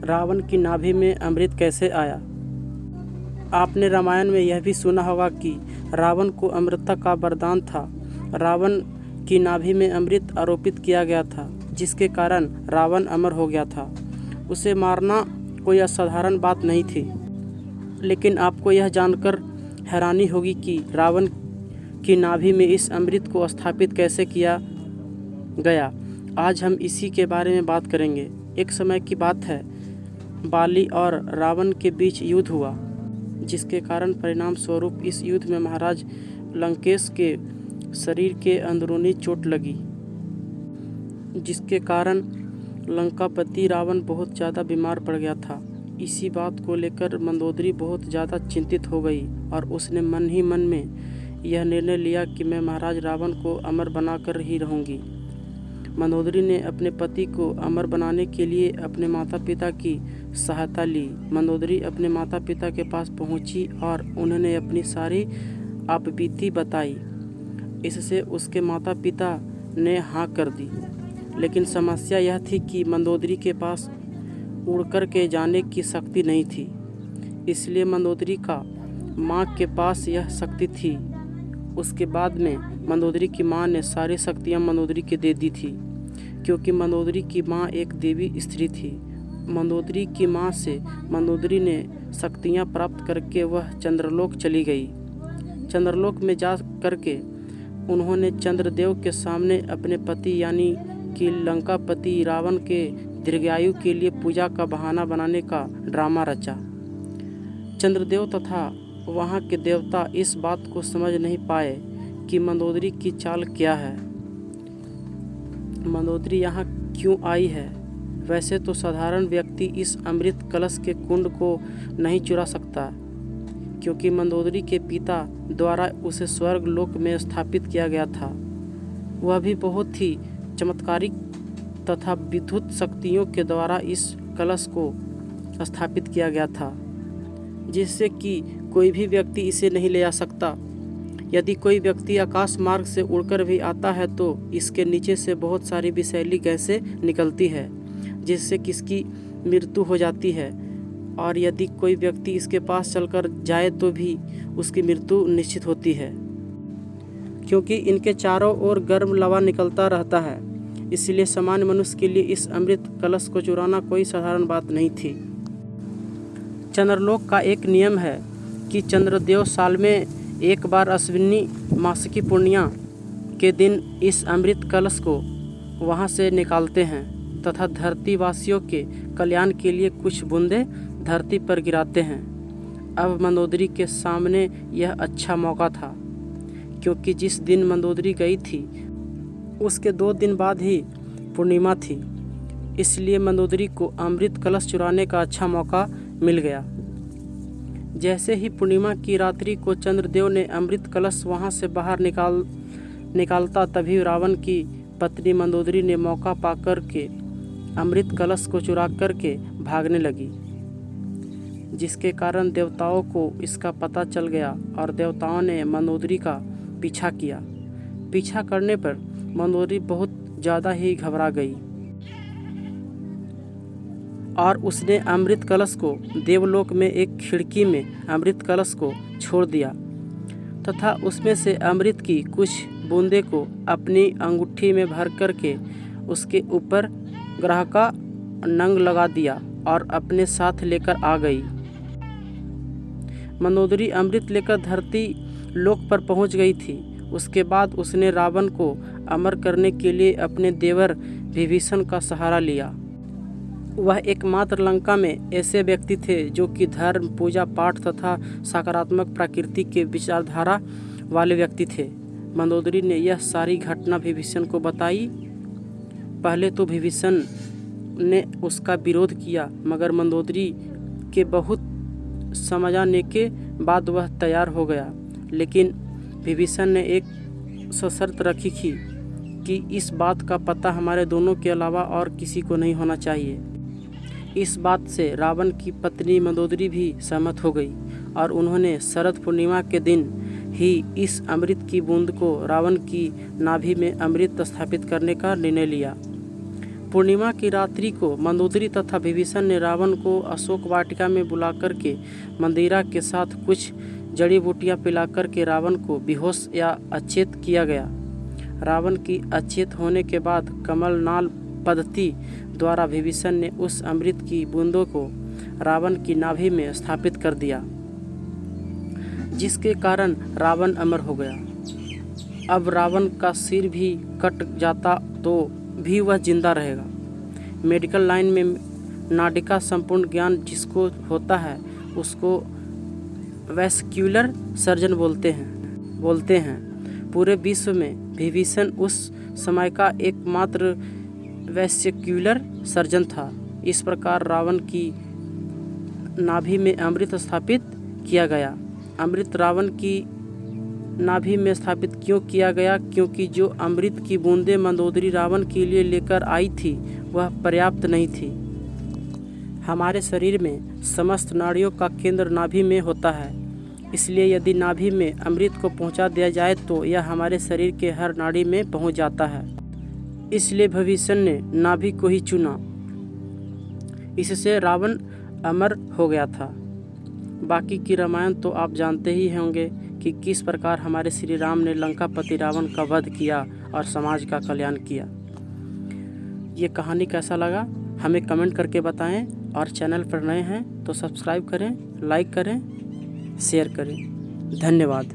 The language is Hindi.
रावण की नाभि में अमृत कैसे आया। आपने रामायण में यह भी सुना होगा कि रावण को अमृतता का वरदान था। रावण की नाभि में अमृत आरोपित किया गया था, जिसके कारण रावण अमर हो गया था। उसे मारना कोई असाधारण बात नहीं थी। लेकिन आपको यह जानकर हैरानी होगी कि रावण की नाभि में इस अमृत को स्थापित कैसे किया गया। आज हम इसी के बारे में बात करेंगे। एक समय की बात है, बाली और रावण के बीच युद्ध हुआ, जिसके कारण परिणाम स्वरूप इस युद्ध में महाराज लंकेश के शरीर के अंदरूनी चोट लगी, जिसके कारण लंकापति रावण बहुत ज़्यादा बीमार पड़ गया था। इसी बात को लेकर मंदोदरी बहुत ज़्यादा चिंतित हो गई और उसने मन ही मन में यह निर्णय लिया कि मैं महाराज रावण को अमर बनाकर ही रहूँगी। मंदोदरी ने अपने पति को अमर बनाने के लिए अपने माता पिता की सहायता ली। मंदोदरी अपने माता पिता के पास पहुंची और उन्होंने अपनी सारी आपबीती बताई। इससे उसके माता पिता ने हाँ कर दी। लेकिन समस्या यह थी कि मंदोदरी के पास उड़कर के जाने की शक्ति नहीं थी। इसलिए मंदोदरी का माँ के पास यह शक्ति थी। उसके बाद में मंदोदरी की माँ ने सारी शक्तियाँ मंदोदरी के दे दी थी, क्योंकि मंदोदरी की माँ एक देवी स्त्री थी। मंदोदरी की माँ से मंदोदरी ने शक्तियाँ प्राप्त करके वह चंद्रलोक चली गई। चंद्रलोक में जा करके उन्होंने चंद्रदेव के सामने अपने पति यानी कि लंकापति रावण के दीर्घायु के लिए पूजा का बहाना बनाने का ड्रामा रचा। चंद्रदेव तथा वहाँ के देवता इस बात को समझ नहीं पाए कि मंदोदरी की चाल क्या है। मंदोदरी यहाँ क्यों आई है। वैसे तो साधारण व्यक्ति इस अमृत कलश के कुंड को नहीं चुरा सकता, क्योंकि मंदोदरी के पिता द्वारा उसे स्वर्ग लोक में स्थापित किया गया था। वह भी बहुत ही चमत्कारिक तथा विद्युत शक्तियों के द्वारा इस कलश को स्थापित किया गया था, जिससे कि कोई भी व्यक्ति इसे नहीं ले आ सकता। यदि कोई व्यक्ति आकाश मार्ग से उड़कर भी आता है तो इसके नीचे से बहुत सारी विषैली गैसें निकलती है, जिससे किसकी मृत्यु हो जाती है। और यदि कोई व्यक्ति इसके पास चलकर जाए तो भी उसकी मृत्यु निश्चित होती है, क्योंकि इनके चारों ओर गर्म लावा निकलता रहता है। इसलिए सामान्य मनुष्य के लिए इस अमृत कलश को चुराना कोई साधारण बात नहीं थी। चंद्रलोक का एक नियम है कि चंद्रदेव साल में एक बार अश्विनी मास की पूर्णिमा के दिन इस अमृत कलश को वहां से निकालते हैं तथा धरतीवासियों के कल्याण के लिए कुछ बूंदें धरती पर गिराते हैं। अब मंदोदरी के सामने यह अच्छा मौका था, क्योंकि जिस दिन मंदोदरी गई थी उसके 2 दिन बाद ही पूर्णिमा थी। इसलिए मंदोदरी को अमृत कलश चुराने का अच्छा मौका मिल गया। जैसे ही पूर्णिमा की रात्रि को चंद्रदेव ने अमृत कलश वहां से बाहर निकालता, तभी रावण की पत्नी मंदोदरी ने मौका पाकर के अमृत कलश को चुरा करके भागने लगी, जिसके कारण देवताओं को इसका पता चल गया और देवताओं ने मंदोदरी का पीछा किया। पीछा करने पर मंदोदरी बहुत ज़्यादा ही घबरा गई और उसने अमृत कलश को देवलोक में एक खिड़की में अमृत कलश को छोड़ दिया तथा उसमें से अमृत की कुछ बूंदे को अपनी अंगूठी में भर करके उसके ऊपर ग्रह का नंग लगा दिया और अपने साथ लेकर आ गई। मंदोदरी अमृत लेकर धरती लोक पर पहुंच गई थी। उसके बाद उसने रावण को अमर करने के लिए अपने देवर विभीषण का सहारा लिया। वह एकमात्र लंका में ऐसे व्यक्ति थे जो कि धर्म, पूजा पाठ तथा सकारात्मक प्रकृति के विचारधारा वाले व्यक्ति थे। मंदोदरी ने यह सारी घटना विभीषण को बताई। पहले तो विभीषण ने उसका विरोध किया, मगर मंदोदरी के बहुत समझाने के बाद वह तैयार हो गया। लेकिन विभीषण ने एक शर्त रखी थी कि इस बात का पता हमारे दोनों के अलावा और किसी को नहीं होना चाहिए। इस बात से रावण की पत्नी मंदोदरी भी सहमत हो गई और उन्होंने शरद पूर्णिमा के दिन ही इस अमृत की बूंद को रावण की नाभि में अमृत स्थापित करने का निर्णय लिया। पूर्णिमा की रात्रि को मंदोदरी तथा विभीषण ने रावण को अशोक वाटिका में बुलाकर के मंदिरा के साथ कुछ जड़ी बूटियाँ पिलाकर के रावण को बेहोश या अचेत किया गया। रावण की अचेत होने के बाद कमलनाल पद्धति द्वारा विभीषण ने उस अमृत की बूंदों को रावण की नाभि में स्थापित कर दिया, जिसके कारण रावण अमर हो गया। अब रावण का सिर भी कट जाता तो भी वह जिंदा रहेगा। मेडिकल लाइन में नाडिका संपूर्ण ज्ञान जिसको होता है उसको वैस्क्यूलर सर्जन बोलते हैं। पूरे विश्व में विभीषण उस समय का एकमात्र वैस्क्यूलर सर्जन था। इस प्रकार रावण की नाभि में अमृत स्थापित किया गया। अमृत रावण की नाभि में स्थापित क्यों किया गया? क्योंकि जो अमृत की बूंदें मंदोदरी रावण के लिए लेकर आई थी वह पर्याप्त नहीं थी। हमारे शरीर में समस्त नाड़ियों का केंद्र नाभि में होता है, इसलिए यदि नाभि में अमृत को पहुंचा दिया जाए तो यह हमारे शरीर के हर नाड़ी में पहुंच जाता है। इसलिए विभीषण ने नाभि को ही चुना। इससे रावण अमर हो गया था। बाकी की रामायण तो आप जानते ही होंगे कि किस प्रकार हमारे श्री राम ने लंकापति रावण का वध किया और समाज का कल्याण किया। ये कहानी कैसा लगा हमें कमेंट करके बताएं, और चैनल पर नए हैं तो सब्सक्राइब करें, लाइक करें, शेयर करें। धन्यवाद।